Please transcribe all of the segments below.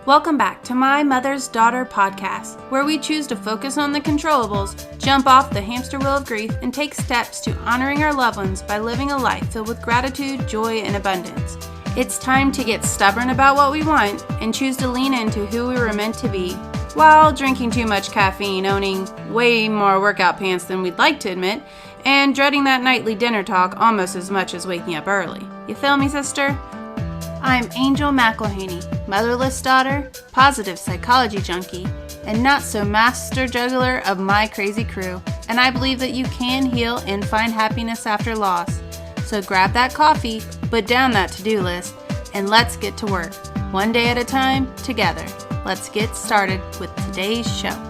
Welcome back to My Mother's Daughter podcast, where we choose to focus on the controllables, jump off the hamster wheel of grief, and take steps to honoring our loved ones by living a life filled with gratitude, joy, and abundance. It's time to get stubborn about what we want and choose to lean into who we were meant to be, while drinking too much caffeine, owning way more workout pants than we'd like to admit, and dreading that nightly dinner talk almost as much as waking up early. You feel me, sister? I'm Angel McElhaney, motherless daughter, positive psychology junkie, and not so master juggler of my crazy crew, and I believe that you can heal and find happiness after loss. So grab that coffee, put down that to-do list, and let's get to work, one day at a time, together. Let's get started with today's show.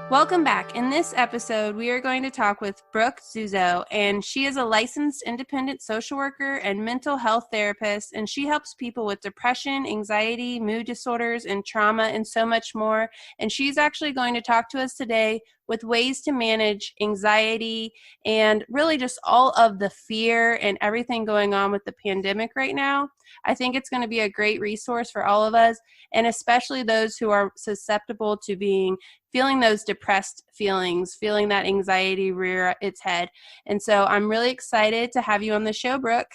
Welcome back. In this episode, we are going to talk with Brooke Zuzo, and she is a licensed independent social worker and mental health therapist, and she helps people with depression, anxiety, mood disorders, and trauma, and so much more. And she's actually going to talk to us today with ways to manage anxiety and really just all of the fear and everything going on with the pandemic right now. I think it's going to be a great resource for all of us, and especially those who are susceptible to feeling those depressed feelings, feeling that anxiety rear its head. And so I'm really excited to have you on the show, Brooke.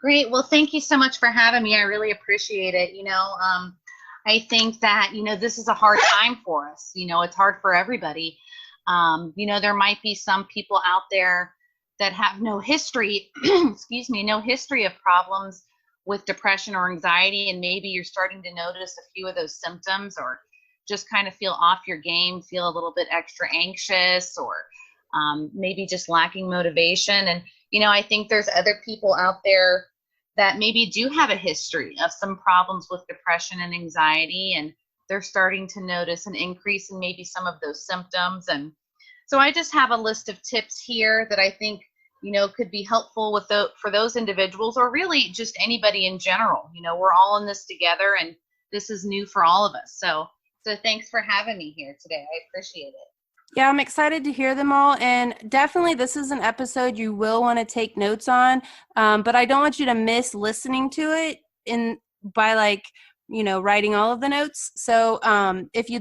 Great. Well, thank you so much for having me. I really appreciate it. I think that, this is a hard time for us. It's hard for everybody. There might be some people out there that have no history, no history of problems with depression or anxiety. And maybe you're starting to notice a few of those symptoms, or just kind of feel off your game, feel a little bit extra anxious, or maybe just lacking motivation. And, I think there's other people out there that maybe do have a history of some problems with depression and anxiety, and they're starting to notice an increase in maybe some of those symptoms. And so I just have a list of tips here that I think, could be helpful for those individuals, or really just anybody in general. We're all in this together, and this is new for all of us. So thanks for having me here today. I appreciate it. Yeah, I'm excited to hear them all. And definitely this is an episode you will want to take notes on. But I don't want you to miss listening to it by writing all of the notes. So if you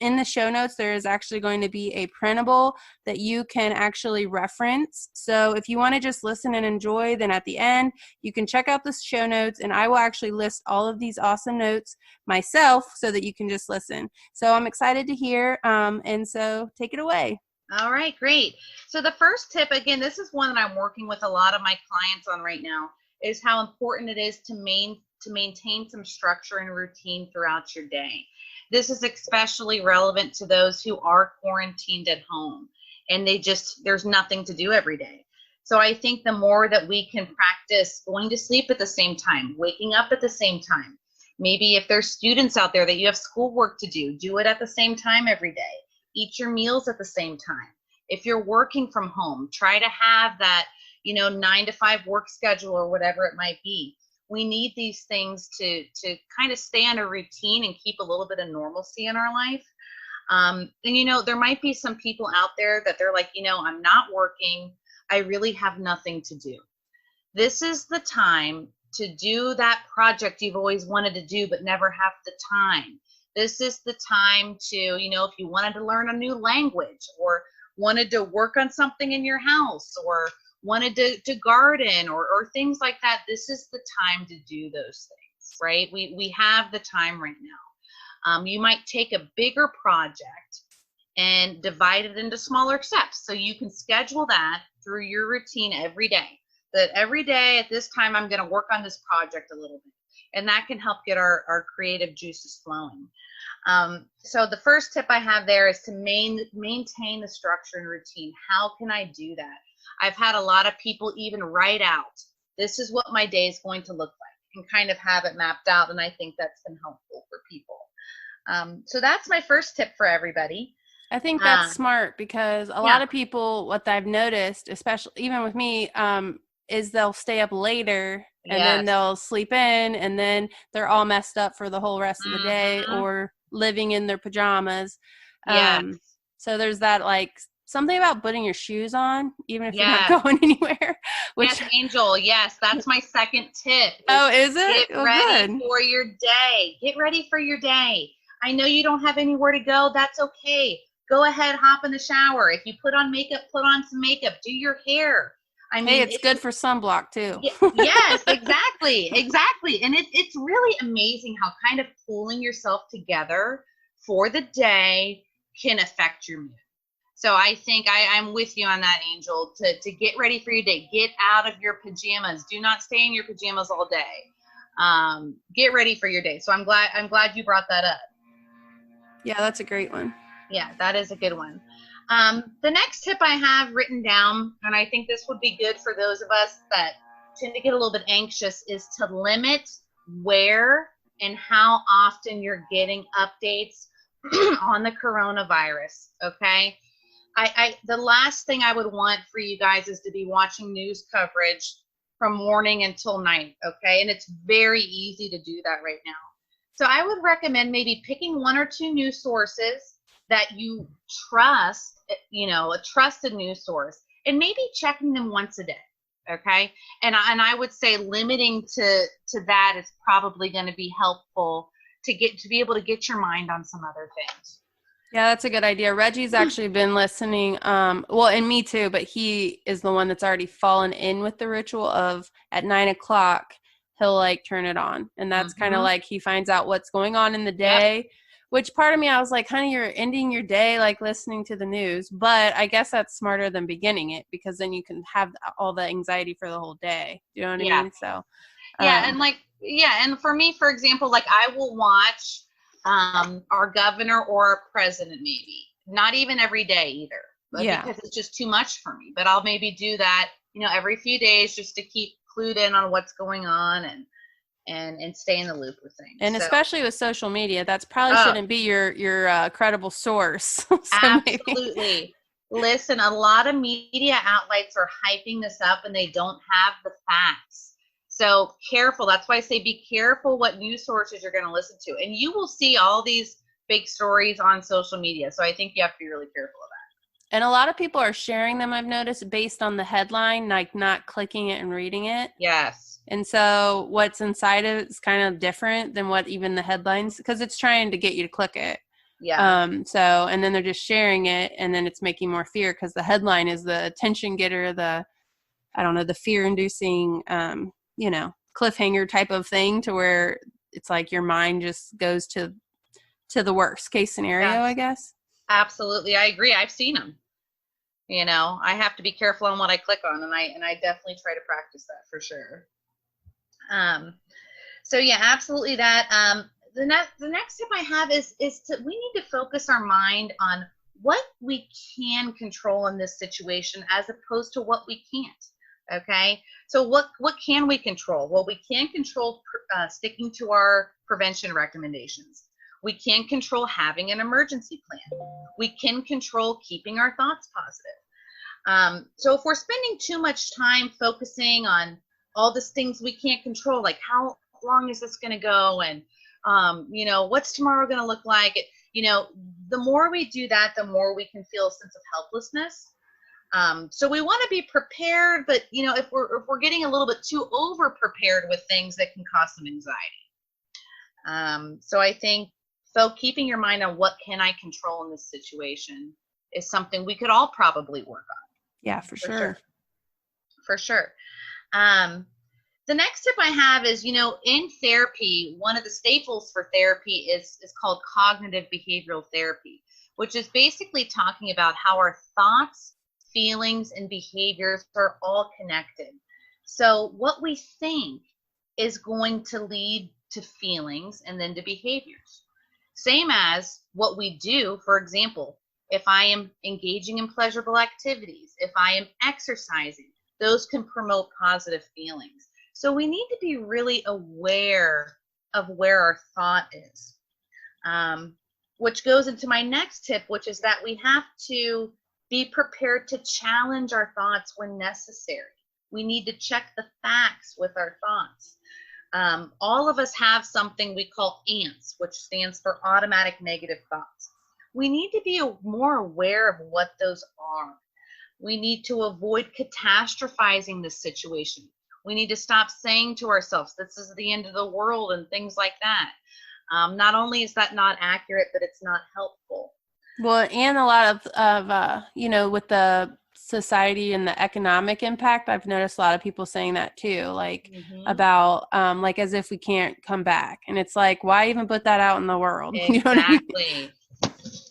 in the show notes, there is actually going to be a printable that you can actually reference. So if you want to just listen and enjoy, then at the end, you can check out the show notes, and I will actually list all of these awesome notes myself so that you can just listen. So I'm excited to hear. And so take it away. All right, great. So the first tip, again, this is one that I'm working with a lot of my clients on right now, is how important it is to maintain some structure and routine throughout your day. This is especially relevant to those who are quarantined at home and there's nothing to do every day. So I think the more that we can practice going to sleep at the same time, waking up at the same time, maybe if there's students out there that you have schoolwork to do it at the same time every day. Eat your meals at the same time. If you're working from home, try to have that, 9 to 5 work schedule or whatever it might be. We need these things to kind of stay on a routine and keep a little bit of normalcy in our life. And, there might be some people out there that they're like, I'm not working. I really have nothing to do. This is the time to do that project you've always wanted to do, but never have the time. This is the time to, if you wanted to learn a new language, or wanted to work on something in your house, or wanted to garden or things like that, this is the time to do those things, right? We have the time right now. You might take a bigger project and divide it into smaller steps. So you can schedule that through your routine every day. That every day at this time, I'm going to work on this project a little bit. And that can help get our creative juices flowing. So the first tip I have there is to maintain the structure and routine. How can I do that? I've had a lot of people even write out, this is what my day is going to look like, and kind of have it mapped out. And I think that's been helpful for people. So that's my first tip for everybody. I think that's smart, because a lot of people, what I've noticed, especially even with me, is they'll stay up later and then they'll sleep in, and then they're all messed up for the whole rest of the day, or living in their pajamas. So there's that something about putting your shoes on, even if you're not Yes. going anywhere. Yes, Angel. Yes, that's my second tip. Oh, is it? Get Oh, ready good. for your day. Get ready for your day. I know you don't have anywhere to go. That's okay. Go ahead, hop in the shower. If you put on makeup, put on some makeup. Do your hair. I mean, Hey, it's good for sunblock too. Yes, exactly. And it's really amazing how kind of pulling yourself together for the day can affect your mood. So I think I'm with you on that, Angel, to get ready for your day. Get out of your pajamas. Do not stay in your pajamas all day. Get ready for your day. So I'm glad you brought that up. Yeah, that's a great one. Yeah, that is a good one. The next tip I have written down, and I think this would be good for those of us that tend to get a little bit anxious, is to limit where and how often you're getting updates on the coronavirus. Okay. The last thing I would want for you guys is to be watching news coverage from morning until night. Okay. And it's very easy to do that right now. So I would recommend maybe picking one or two news sources that you trust, a trusted news source, and maybe checking them once a day. Okay. And I would say limiting to that is probably going to be helpful to be able to get your mind on some other things. Yeah, that's a good idea. Reggie's actually been listening, and me too, but he is the one that's already fallen in with the ritual of at 9:00, he'll like turn it on. And that's kind of like he finds out what's going on in the day, yep. Which part of me, I was like, honey, you're ending your day like listening to the news. But I guess that's smarter than beginning it, because then you can have all the anxiety for the whole day. Do you know what I mean? So, and for me, for example, like I will watch our governor or our president, maybe not even every day either, because it's just too much for me. But I'll maybe do that, every few days just to keep clued in on what's going on and stay in the loop with things. And especially with social media, that's probably shouldn't be your credible source. So absolutely. Maybe. Listen, a lot of media outlets are hyping this up and they don't have the facts. So careful. That's why I say be careful what news sources you're going to listen to. And you will see all these big stories on social media. So I think you have to be really careful of that. And a lot of people are sharing them, I've noticed, based on the headline, like not clicking it and reading it. Yes. And so what's inside of it is kind of different than what even the headlines, because it's trying to get you to click it. Yeah. And then they're just sharing it, and then it's making more fear because the headline is the attention getter, the fear-inducing, cliffhanger type of thing, to where it's like your mind just goes to the worst case scenario, I guess. Absolutely. I agree. I've seen them. I have to be careful on what I click on, and I definitely try to practice that for sure. So yeah, absolutely that. The next tip I have is we need to focus our mind on what we can control in this situation as opposed to what we can't. Okay. So what can we control? Well, we can control sticking to our prevention recommendations. We can control having an emergency plan. We can control keeping our thoughts positive. So if we're spending too much time focusing on all these things we can't control, like how long is this going to go, and what's tomorrow going to look like, the more we do that, the more we can feel a sense of helplessness. So we want to be prepared, but if we're getting a little bit too over prepared with things, that can cause some anxiety. So I think keeping your mind on what can I control in this situation is something we could all probably work on. Yeah, for sure. For sure. The next tip I have is, in therapy, one of the staples for therapy is called cognitive behavioral therapy, which is basically talking about how our thoughts, feelings, and behaviors are all connected. So what we think is going to lead to feelings and then to behaviors. Same as what we do. For example, if I am engaging in pleasurable activities, if I am exercising, those can promote positive feelings. So we need to be really aware of where our thought is, which goes into my next tip, which is that we have to be prepared to challenge our thoughts when necessary. We need to check the facts with our thoughts. All of us have something we call ANTS, which stands for automatic negative thoughts. we need to be more aware of what those are. We need to avoid catastrophizing this situation. We need to stop saying to ourselves, this is the end of the world and things like that. Not only is that not accurate, but it's not helpful. Well, and a lot of with the society and the economic impact, I've noticed a lot of people saying that too, like about like as if we can't come back. And it's like, why even put that out in the world? Exactly. You know what I mean?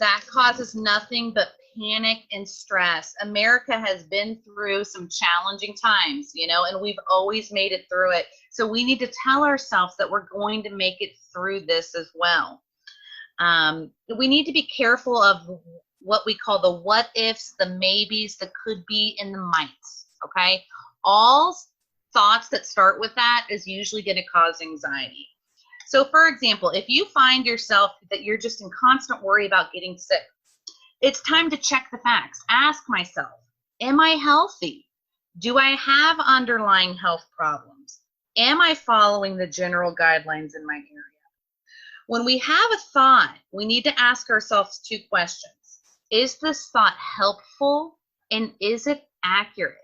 That causes nothing but panic and stress. America has been through some challenging times, and we've always made it through it. So we need to tell ourselves that we're going to make it through this as well. We need to be careful of what we call the what ifs, the maybes, the could be, and the mights. Okay. All thoughts that start with that is usually going to cause anxiety. So for example, if you find yourself that you're just in constant worry about getting sick, it's time to check the facts. Ask myself, am I healthy? Do I have underlying health problems? Am I following the general guidelines in my area? When we have a thought, we need to ask ourselves 2 questions. Is this thought helpful, and is it accurate?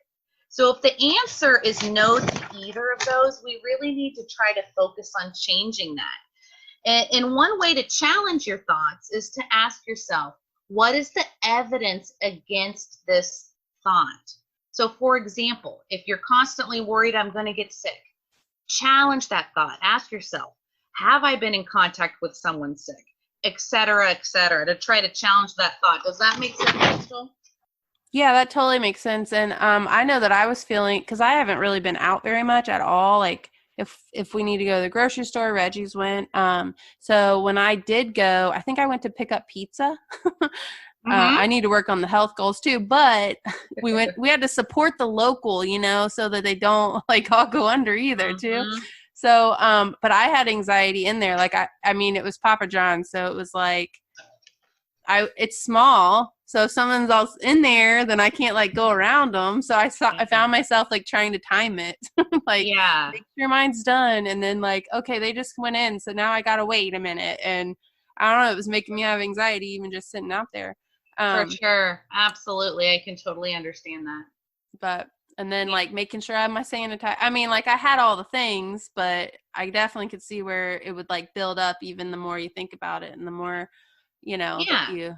So if the answer is no to either of those, we really need to try to focus on changing that. And one way to challenge your thoughts is to ask yourself, what is the evidence against this thought? So for example, if you're constantly worried I'm going to get sick, challenge that thought. Ask yourself, have I been in contact with someone sick, et cetera, to try to challenge that thought. Does that make sense, Crystal? Yeah, that totally makes sense. And I know that I was feeling, because I haven't really been out very much at all. Like if we need to go to the grocery store, Reggie's went. So when I did go, I think I went to pick up pizza. I need to work on the health goals too, but we had to support the local, so that they don't like all go under either too. So, but I had anxiety in there. Like, I mean, it was Papa John's. So it was like, it's small. So if someone's else in there, then I can't like go around them. So I found myself like trying to time it, like make sure mine's done. And then like, okay, they just went in. So now I got to wait a minute. And I don't know, it was making me have anxiety, even just sitting out there. For sure. Absolutely. I can totally understand that. And then like making sure I have my sanitizer. I mean, like I had all the things, but I definitely could see where it would like build up even the more you think about it and the more, that you.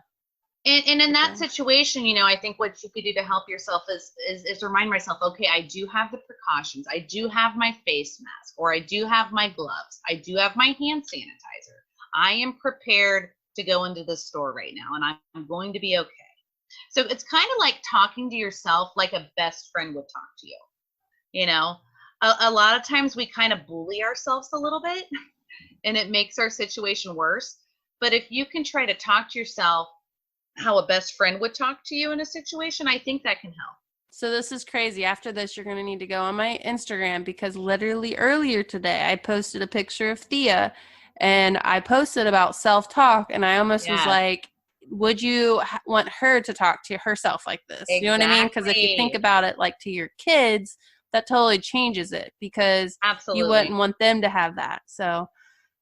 And in that situation, I think what you could do to help yourself is remind myself, okay, I do have the precautions. I do have my face mask, or I do have my gloves. I do have my hand sanitizer. I am prepared to go into the store right now, and I'm going to be okay. So it's kind of like talking to yourself like a best friend would talk to you. A lot of times we kind of bully ourselves a little bit, and it makes our situation worse. But if you can try to talk to yourself how a best friend would talk to you in a situation, I think that can help. So this is crazy. After this, you're going to need to go on my Instagram, because literally earlier today, I posted a picture of Thea, and I posted about self-talk, and I almost was like, would you want her to talk to herself like this? Exactly. You know what I mean? Because if you think about it like to your kids, that totally changes it, because you wouldn't want them to have that. So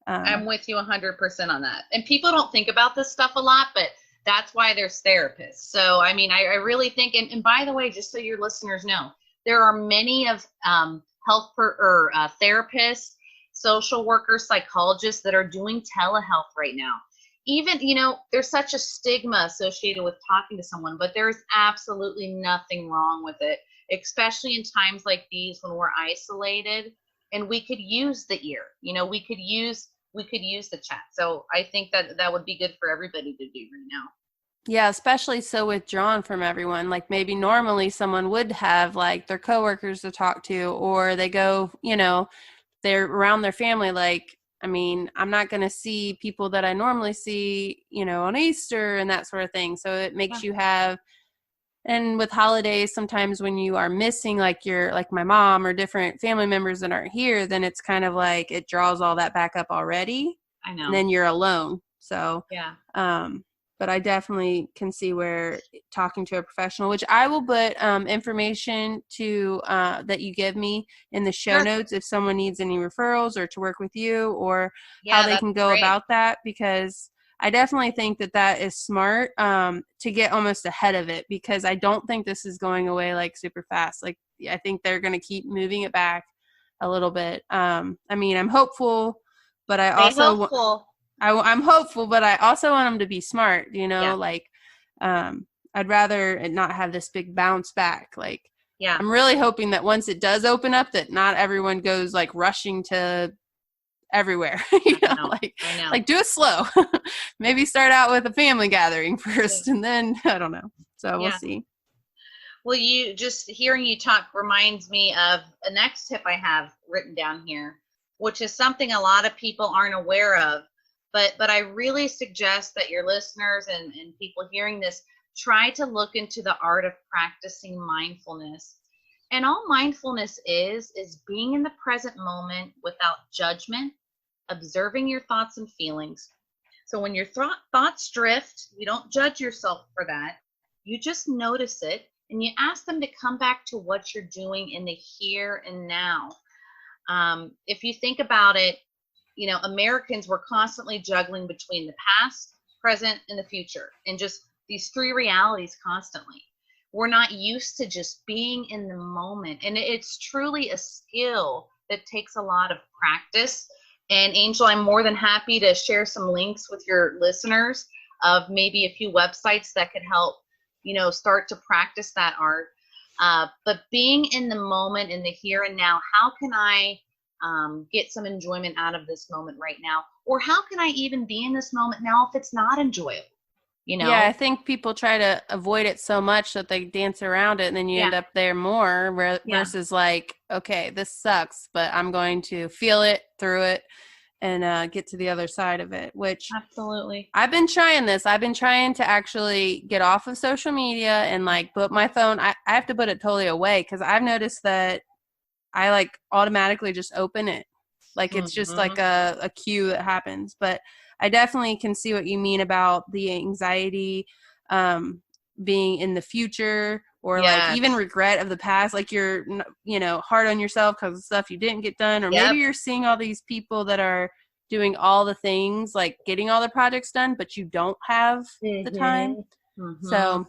I'm with you 100% on that. And people don't think about this stuff a lot, but that's why there's therapists. So, I mean, I really think, and by the way, just so your listeners know, there are many of therapists, social workers, psychologists that are doing telehealth right now. Even, there's such a stigma associated with talking to someone, but there's absolutely nothing wrong with it, especially in times like these when we're isolated, and we could use the ear, we could use the chat. So I think that would be good for everybody to do right now. Yeah, especially so withdrawn from everyone. Like maybe normally someone would have like their coworkers to talk to, or they go, they're around their family. Like, I mean, I'm not going to see people that I normally see, on Easter and that sort of thing. So it makes you have, and with holidays, sometimes when you are missing like my mom or different family members that aren't here, then it's kind of like it draws all that back up already. I know. And then you're alone. So, yeah. But I definitely can see where talking to a professional, which I will put information to that you give me in the show notes if someone needs any referrals or to work with you, or how they can go about that, because I definitely think that is smart, to get almost ahead of it, because I don't think this is going away like super fast. Like, I think they're going to keep moving it back a little bit. I mean, I'm hopeful, but I Stay also, hopeful. I'm hopeful, but I also want them to be smart, Yeah. like, I'd rather it not have this big bounce back. Like, Yeah. I'm really hoping that once it does open up, that not everyone goes like rushing to everywhere. I know. Like do it slow. Maybe start out with a family gathering first, and then I don't know. So we'll see. Well, you just hearing you talk reminds me of a next tip I have written down here, which is something a lot of people aren't aware of. But I really suggest that your listeners and people hearing this try to look into the art of practicing mindfulness. And all mindfulness is being in the present moment without judgment, observing your thoughts and feelings. So when your thoughts drift, you don't judge yourself for that. You just notice it and you ask them to come back to what you're doing in the here and now. If you think about it, Americans were constantly juggling between the past, present, and the future, and just these three realities constantly. We're not used to just being in the moment. And it's truly a skill that takes a lot of practice. And Angel, I'm more than happy to share some links with your listeners of maybe a few websites that could help, start to practice that art. But being in the moment, in the here and now, how can I get some enjoyment out of this moment right now? Or how can I even be in this moment now if it's not enjoyable? Yeah, I think people try to avoid it so much that they dance around it, and then you end up there more versus like, okay, this sucks, but I'm going to feel it through it and get to the other side of it, which absolutely. I've been trying this. I've been trying to actually get off of social media and like put my phone, I have to put it totally away, because I've noticed that I like automatically just open it. Like it's just like a cue that happens. But I definitely can see what you mean about the anxiety, being in the future, or like even regret of the past. Like you're, hard on yourself because of stuff you didn't get done. Or maybe you're seeing all these people that are doing all the things, like getting all the projects done, but you don't have the time. So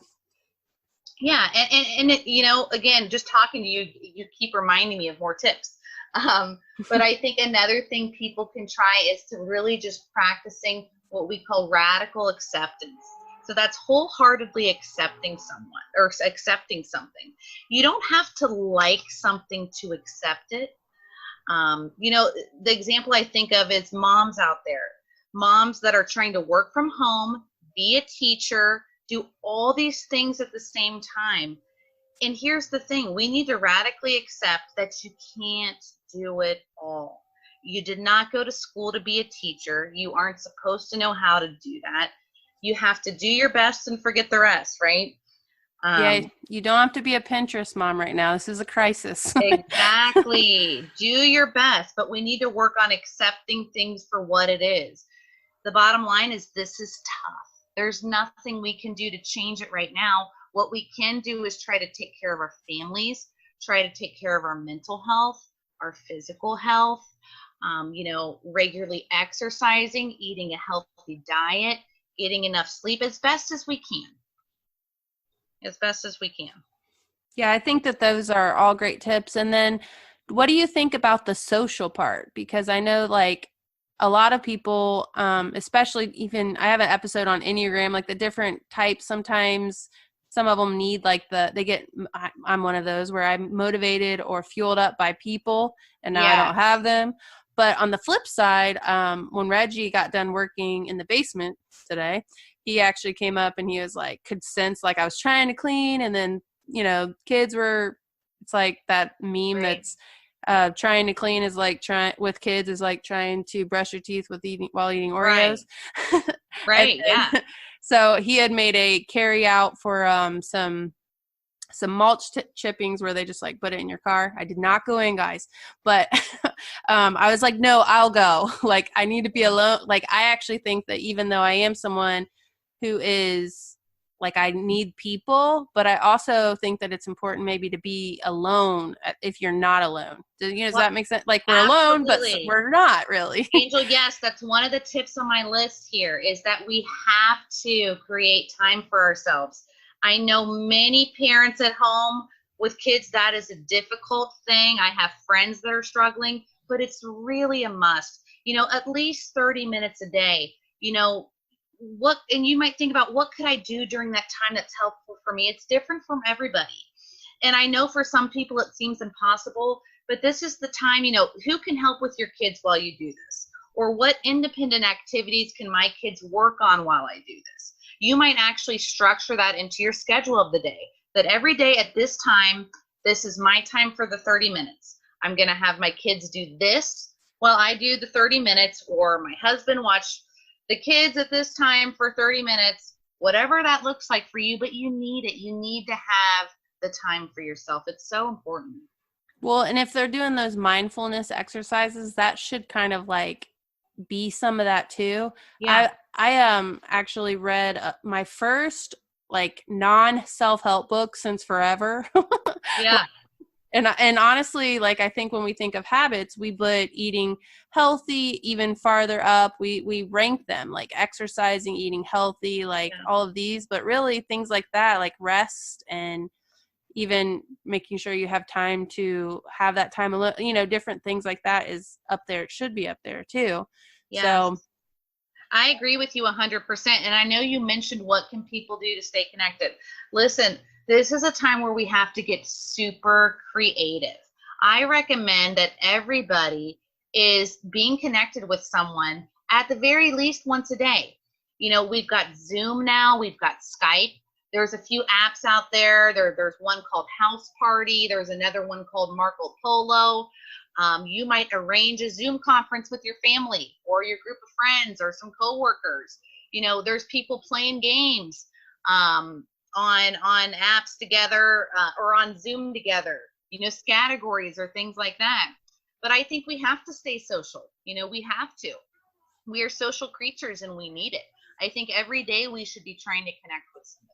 yeah, and it, again, just talking to you, you keep reminding me of more tips. But I think another thing people can try is to really just practicing what we call radical acceptance. So that's wholeheartedly accepting someone or accepting something. You don't have to like something to accept it. The example I think of is moms out there, moms that are trying to work from home, be a teacher, do all these things at the same time. And here's the thing, we need to radically accept that you can't do it all. You did not go to school to be a teacher. You aren't supposed to know how to do that. You have to do your best and forget the rest, right? Yeah, you don't have to be a Pinterest mom right now. This is a crisis. Exactly. Do your best, but we need to work on accepting things for what it is. The bottom line is this is tough. There's nothing we can do to change it right now. What we can do is try to take care of our families, try to take care of our mental health, our physical health, regularly exercising, eating a healthy diet, getting enough sleep as best as we can. As best as we can. Yeah, I think that those are all great tips. And then what do you think about the social part? Because I know like a lot of people, especially even I have an episode on Enneagram, like the different types. Sometimes some of them need like I'm one of those where I'm motivated or fueled up by people, and now I don't have them. But on the flip side, when Reggie got done working in the basement today, he actually came up and he was like, could sense like I was trying to clean, and then, kids were, it's like that meme that's trying to clean is like trying with kids is like trying to brush your teeth while eating Oreos. Right. Yeah. So he had made a carry out for some mulch chippings where they just like put it in your car. I did not go in, guys, but I was like, no, I'll go. Like I need to be alone. Like I actually think that even though I am someone who is like I need people, but I also think that it's important maybe to be alone if you're not alone. Does Well, that make sense? Like we're alone, but absolutely. we're not really. Angel, yes, that's one of the tips on my list here is that we have to create time for ourselves. I know many parents at home with kids, that is a difficult thing. I have friends that are struggling, but it's really a must. At least 30 minutes a day. And you might think about what could I do during that time that's helpful for me? It's different from everybody. And I know for some people it seems impossible, but this is the time, who can help with your kids while you do this? Or what independent activities can my kids work on while I do this? You might actually structure that into your schedule of the day, that every day at this time, this is my time for the 30 minutes. I'm going to have my kids do this while I do the 30 minutes, or my husband watch the kids at this time for 30 minutes, whatever that looks like for you, but you need it. You need to have the time for yourself. It's so important. Well, and if they're doing those mindfulness exercises, that should kind of like be some of that too. Yeah. I actually read my first like non self-help book since forever. Yeah. And honestly, like I think when we think of habits, we put eating healthy even farther up. We rank them like exercising, eating healthy, like all of these, but really things like that, like rest and even making sure you have time to have that time alone, different things like that is up there. It should be up there too. Yes. So I agree with you 100%. And I know you mentioned what can people do to stay connected. Listen, this is a time where we have to get super creative. I recommend that everybody is being connected with someone at the very least once a day. We've got Zoom now, we've got Skype. There's a few apps out there. There's one called House Party. There's another one called Marco Polo. You might arrange a Zoom conference with your family or your group of friends or some coworkers. There's people playing games on apps together or on Zoom together. Categories or things like that. But I think we have to stay social. We have to. We are social creatures and we need it. I think every day we should be trying to connect with somebody.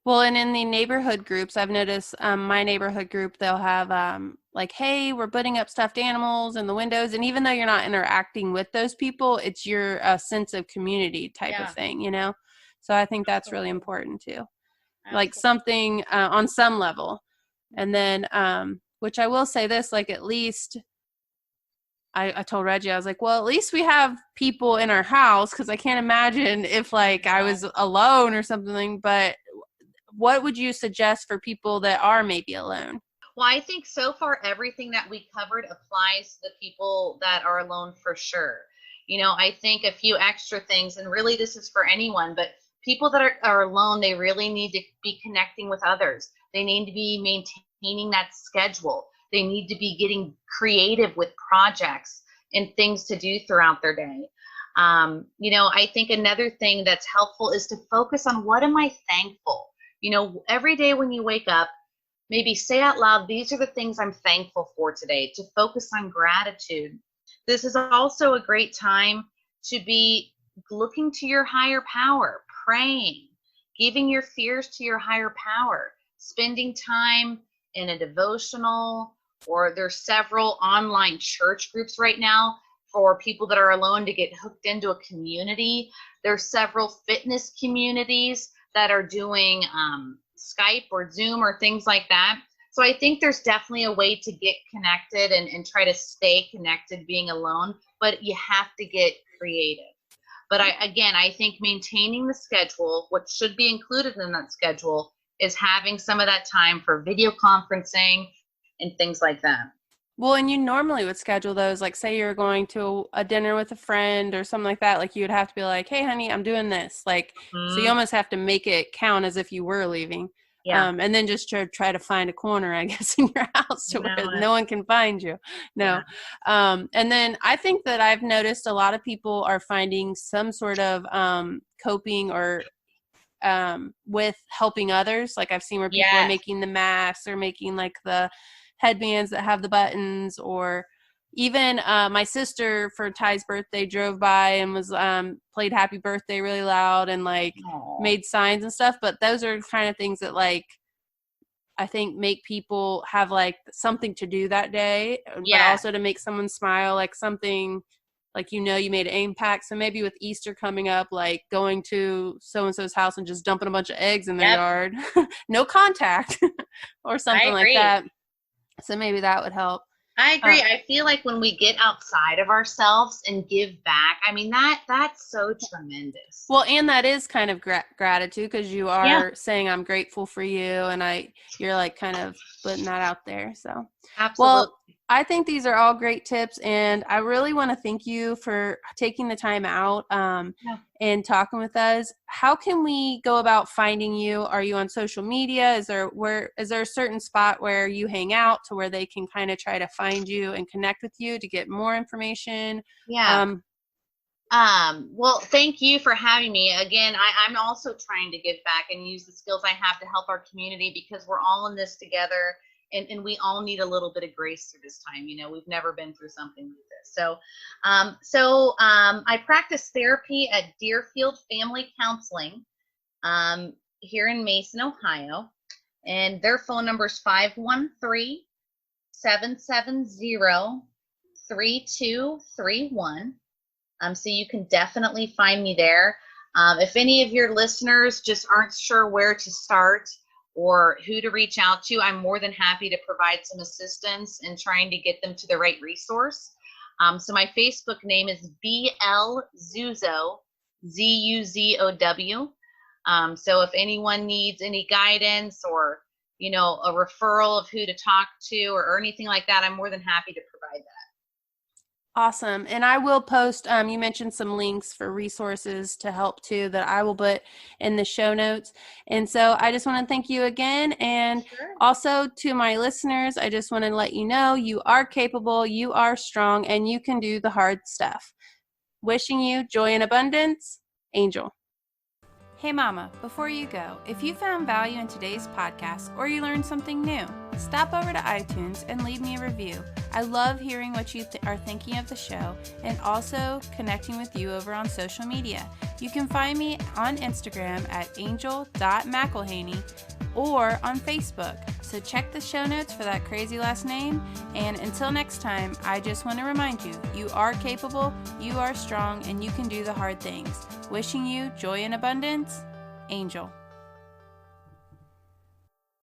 Well, and in the neighborhood groups, I've noticed my neighborhood group, they'll have like, hey, we're putting up stuffed animals in the windows. And even though you're not interacting with those people, it's your sense of community type of thing, So I think that's really important too. Like something on some level. And then, which I will say this, like at least I told Reggie, I was like, well, at least we have people in our house because I can't imagine if like I was alone or something, but what would you suggest for people that are maybe alone? Well, I think so far everything that we covered applies to the people that are alone for sure. I think a few extra things, and really this is for anyone, but people that are alone, they really need to be connecting with others. They need to be maintaining that schedule. They need to be getting creative with projects and things to do throughout their day. I think another thing that's helpful is to focus on what am I thankful. Every day when you wake up, maybe say out loud, these are the things I'm thankful for today, to focus on gratitude. This is also a great time to be looking to your higher power, praying, giving your fears to your higher power, spending time in a devotional, or there's several online church groups right now for people that are alone to get hooked into a community. There's several fitness communities that are doing Skype or Zoom or things like that. So I think there's definitely a way to get connected and try to stay connected being alone, but you have to get creative. But I think maintaining the schedule, what should be included in that schedule is having some of that time for video conferencing and things like that. Well, and you normally would schedule those, like say you're going to a dinner with a friend or something like that. Like you would have to be like, hey, honey, I'm doing this. Like, so you almost have to make it count as if you were leaving. Yeah. And then just try to find a corner, I guess, in your house to where no one can find you. No. Yeah. And then I think that I've noticed a lot of people are finding some sort of coping or with helping others. Like I've seen where people are making the masks or making like the headbands that have the buttons, or even my sister for Ty's birthday drove by and was played happy birthday really loud and like Aw. made signs and stuff. But those are kind of things that like I think make people have like something to do that day, but also to make someone smile, like something like, you know, you made an impact. So maybe with Easter coming up, like going to so-and-so's house and just dumping a bunch of eggs in their yard, no contact or something like that. So maybe that would help. I agree. I feel like when we get outside of ourselves and give back, I mean, that's so tremendous. Well, and that is kind of gratitude, because you are saying I'm grateful for you, and you're like kind of putting that out there. So, absolutely. Well, I think these are all great tips, and I really want to thank you for taking the time out and talking with us. How can we go about finding you? Are you on social media? Is there a certain spot where you hang out to where they can kind of try to find you and connect with you to get more information? Yeah. Well, thank you for having me. Again, I'm also trying to give back and use the skills I have to help our community, because we're all in this together. And we all need a little bit of grace through this time. You know, we've never been through something like this. So I practice therapy at Deerfield Family Counseling here in Mason, Ohio. And their phone number is 513-770-3231. So you can definitely find me there. If any of your listeners just aren't sure where to start or who to reach out to, I'm more than happy to provide some assistance in trying to get them to the right resource. So my Facebook name is BL Zuzow, Zuzow. So if anyone needs any guidance or, you know, a referral of who to talk to or anything like that, I'm more than happy to provide that. Awesome. And I will post, you mentioned some links for resources to help too that I will put in the show notes. And so I just want to thank you again. And also to my listeners, I just want to let you know you are capable, you are strong, and you can do the hard stuff. Wishing you joy and abundance, Angel. Hey Mama, before you go, if you found value in today's podcast or you learned something new, stop over to iTunes and leave me a review. I love hearing what you are thinking of the show and also connecting with you over on social media. You can find me on Instagram at angel.mcilhaney or on Facebook. So check the show notes for that crazy last name. And until next time, I just want to remind you, you are capable, you are strong, and you can do the hard things. Wishing you joy and abundance, Angel.